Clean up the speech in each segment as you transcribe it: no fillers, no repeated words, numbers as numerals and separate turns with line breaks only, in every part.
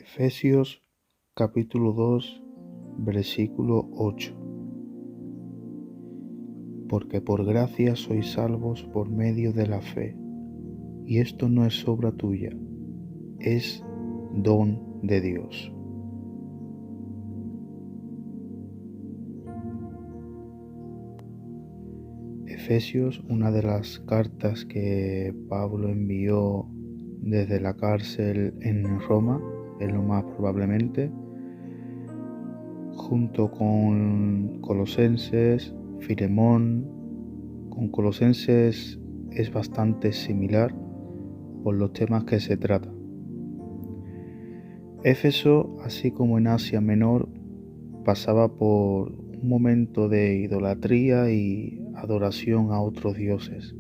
Efesios capítulo 2, versículo 8. Porque por gracia sois salvos por medio de la fe, y esto no es obra tuya, es don de Dios. Efesios, una de las cartas que Pablo envió desde la cárcel en Roma, es lo más probablemente, junto con Colosenses, Filemón. Con Colosenses es bastante similar por los temas que se tratan. Éfeso, así como en Asia Menor, pasaba por un momento de idolatría y adoración a otros dioses,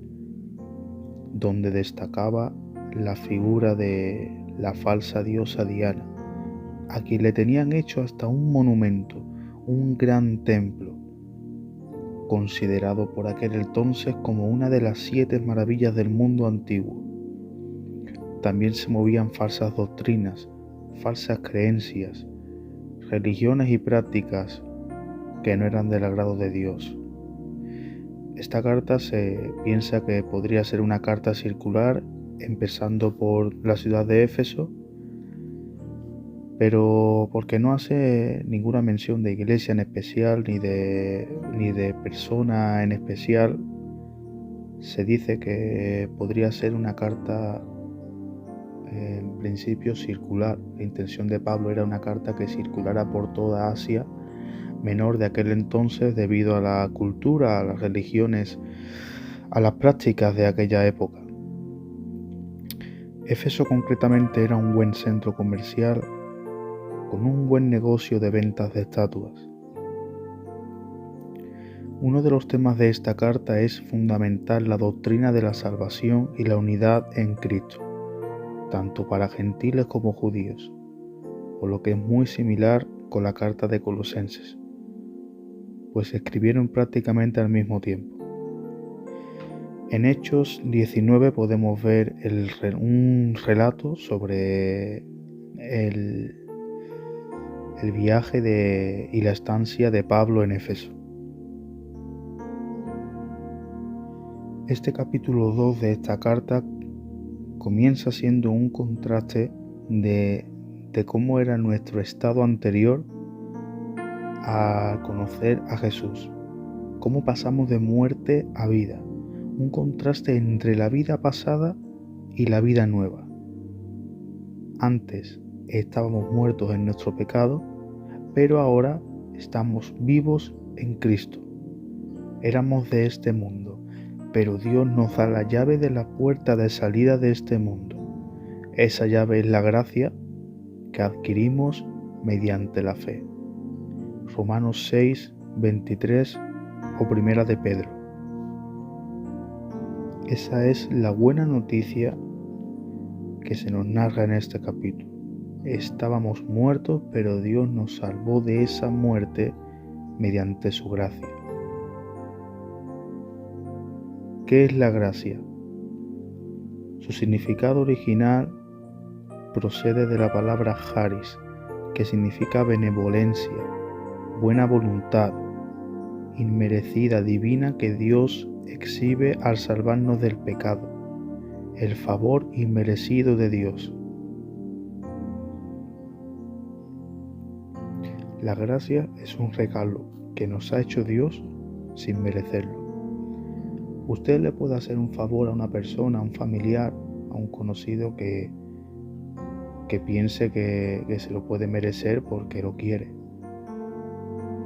donde destacaba la figura de la falsa diosa Diana, a quien le tenían hecho hasta un monumento, un gran templo, considerado por aquel entonces como una de las 7 maravillas del mundo antiguo. También se movían falsas doctrinas, falsas creencias, religiones y prácticas que no eran del agrado de Dios. Esta carta se piensa que podría ser una carta circular, empezando por la ciudad de Éfeso, pero porque no hace ninguna mención de iglesia en especial ni de persona en especial, se dice que podría ser una carta en principio circular. La intención de Pablo era una carta que circulara por toda Asia Menor de aquel entonces, debido a la cultura, a las religiones, a las prácticas de aquella época. Éfeso concretamente era un buen centro comercial con un buen negocio de ventas de estatuas. Uno de los temas de esta carta es fundamentar la doctrina de la salvación y la unidad en Cristo, tanto para gentiles como judíos, por lo que es muy similar con la carta de Colosenses, pues se escribieron prácticamente al mismo tiempo. En Hechos 19 podemos ver un relato sobre el viaje y la estancia de Pablo en Éfeso. Este capítulo 2 de esta carta comienza siendo un contraste de cómo era nuestro estado anterior a conocer a Jesús, cómo pasamos de muerte a vida, un contraste entre la vida pasada y la vida nueva. Antes estábamos muertos en nuestro pecado, pero ahora estamos vivos en Cristo. Éramos de este mundo, pero Dios nos da la llave de la puerta de salida de este mundo. Esa llave es la gracia que adquirimos mediante la fe. Romanos 6, 23 o Primera de Pedro. Esa es la buena noticia que se nos narra en este capítulo. Estábamos muertos, pero Dios nos salvó de esa muerte mediante su gracia. ¿Qué es la gracia? Su significado original procede de la palabra charis, que significa benevolencia, buena voluntad, inmerecida, divina, que Dios exhibe al salvarnos del pecado, el favor inmerecido de Dios. La gracia es un regalo que nos ha hecho Dios sin merecerlo. Usted le puede hacer un favor a una persona, a un familiar, a un conocido que piense que se lo puede merecer porque lo quiere.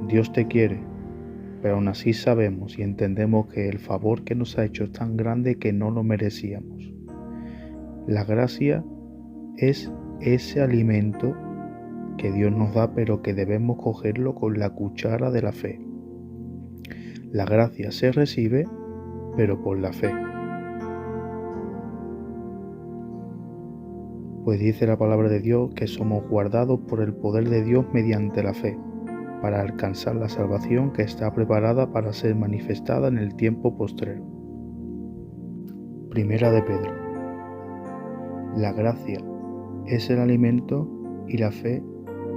Dios te quiere, pero aún así sabemos y entendemos que el favor que nos ha hecho es tan grande que no lo merecíamos. La gracia es ese alimento que Dios nos da, pero que debemos cogerlo con la cuchara de la fe. La gracia se recibe, pero por la fe. Pues dice la palabra de Dios que somos guardados por el poder de Dios mediante la fe, para alcanzar la salvación que está preparada para ser manifestada en el tiempo postrero. Primera de Pedro. La gracia es el alimento y la fe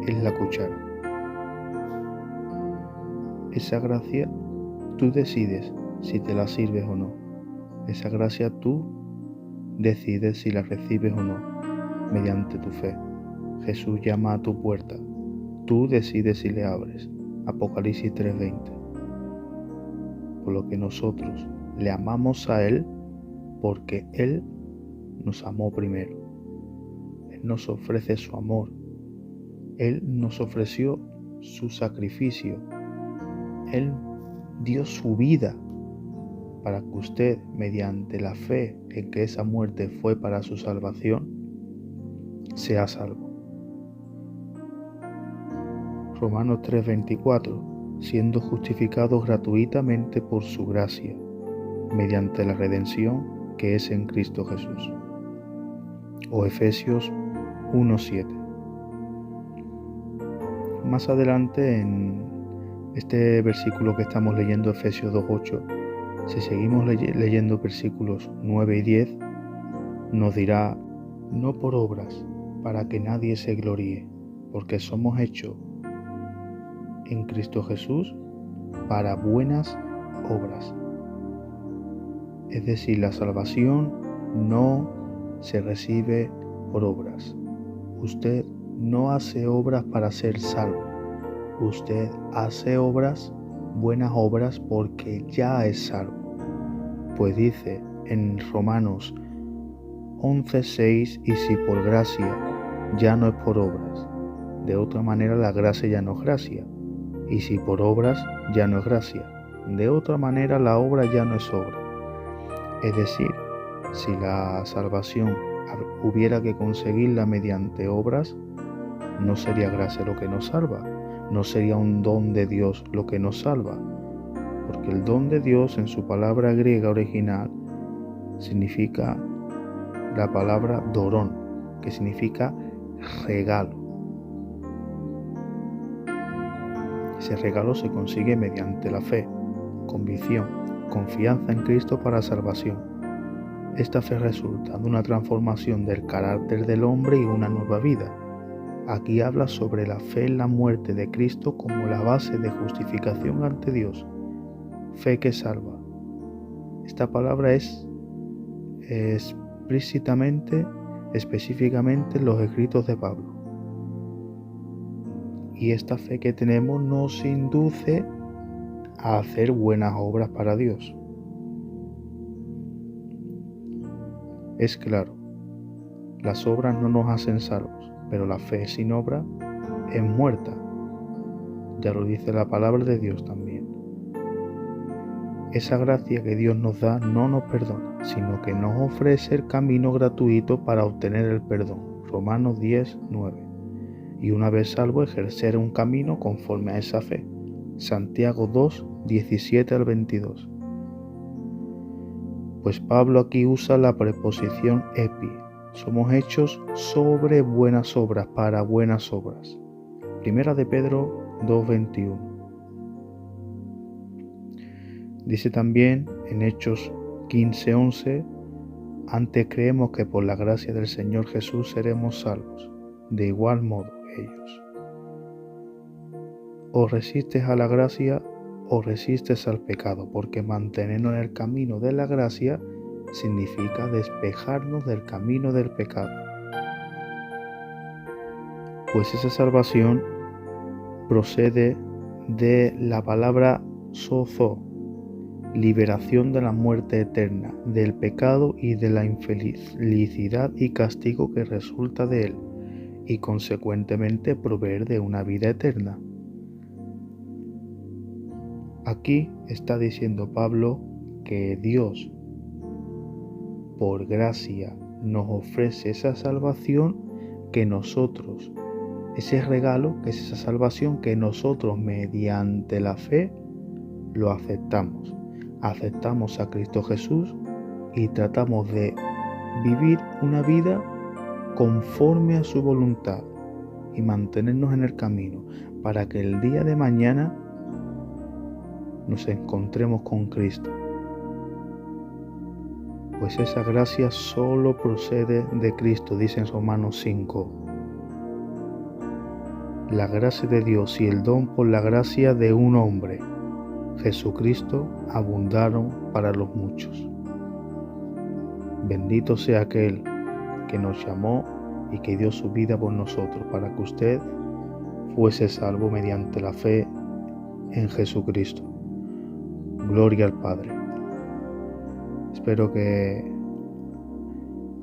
es la cuchara. Esa gracia tú decides si te la sirves o no. Esa gracia tú decides si la recibes o no, mediante tu fe. Jesús llama a tu puerta. Tú decides si le abres. Apocalipsis 3:20. Por lo que nosotros le amamos a Él porque Él nos amó primero. Él nos ofrece su amor. Él nos ofreció su sacrificio. Él dio su vida para que usted, mediante la fe en que esa muerte fue para su salvación, sea salvo. Romanos 3:24, siendo justificados gratuitamente por su gracia, mediante la redención que es en Cristo Jesús. O Efesios 1:7. Más adelante en este versículo que estamos leyendo, Efesios 2:8, si seguimos leyendo versículos 9 y 10, nos dirá: no por obras, para que nadie se gloríe, porque somos hechos en Cristo Jesús para buenas obras. Es decir, la salvación no se recibe por obras. Usted no hace obras para ser salvo. Usted hace obras, buenas obras, porque ya es salvo. Pues dice en Romanos 11:6, y si por gracia, ya no es por obras. De otra manera la gracia ya no es gracia. Y si por obras, ya no es gracia. De otra manera la obra ya no es obra. Es decir, si la salvación hubiera que conseguirla mediante obras, no sería gracia lo que nos salva. No sería un don de Dios lo que nos salva. Porque el don de Dios en su palabra griega original significa la palabra dorón, que significa regalo. Ese regalo se consigue mediante la fe, convicción, confianza en Cristo para salvación. Esta fe resulta de una transformación del carácter del hombre y una nueva vida. Aquí habla sobre la fe en la muerte de Cristo como la base de justificación ante Dios. Fe que salva. Esta palabra es específicamente en los escritos de Pablo. Y esta fe que tenemos nos induce a hacer buenas obras para Dios. Es claro, las obras no nos hacen salvos, pero la fe sin obra es muerta. Ya lo dice la palabra de Dios también. Esa gracia que Dios nos da no nos perdona, sino que nos ofrece el camino gratuito para obtener el perdón. Romanos 10:9. Y una vez salvo, ejercer un camino conforme a esa fe. Santiago 2:17 al 22. Pues Pablo aquí usa la preposición epi. Somos hechos sobre buenas obras, para buenas obras. Primera de Pedro 2:21. Dice también en Hechos 15:11, antes creemos que por la gracia del Señor Jesús seremos salvos. De igual modo ellos. O resistes a la gracia o resistes al pecado, porque mantenernos en el camino de la gracia significa despejarnos del camino del pecado. Pues esa salvación procede de la palabra sozo, liberación de la muerte eterna, del pecado y de la infelicidad y castigo que resulta de él, y consecuentemente proveer de una vida eterna. Aquí está diciendo Pablo que Dios, por gracia, nos ofrece esa salvación que nosotros, ese regalo, que es esa salvación que nosotros mediante la fe lo aceptamos. Aceptamos a Cristo Jesús y tratamos de vivir una vida conforme a su voluntad y mantenernos en el camino para que el día de mañana nos encontremos con Cristo. Pues esa gracia solo procede de Cristo, dice en Romanos 5. la gracia de Dios y el don por la gracia de un hombre, Jesucristo, abundaron para los muchos. Bendito sea aquel que nos llamó y que dio su vida por nosotros para que usted fuese salvo mediante la fe en Jesucristo. Gloria al Padre. Espero que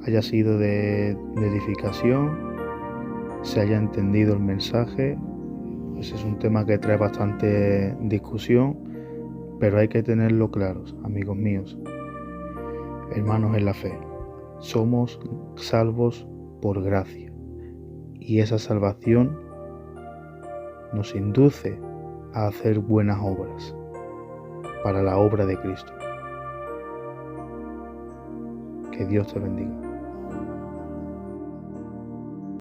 haya sido de edificación, se haya entendido el mensaje. Pues es un tema que trae bastante discusión, pero hay que tenerlo claro, amigos míos, hermanos en la fe. Somos salvos por gracia y esa salvación nos induce a hacer buenas obras para la obra de Cristo. Que Dios te bendiga.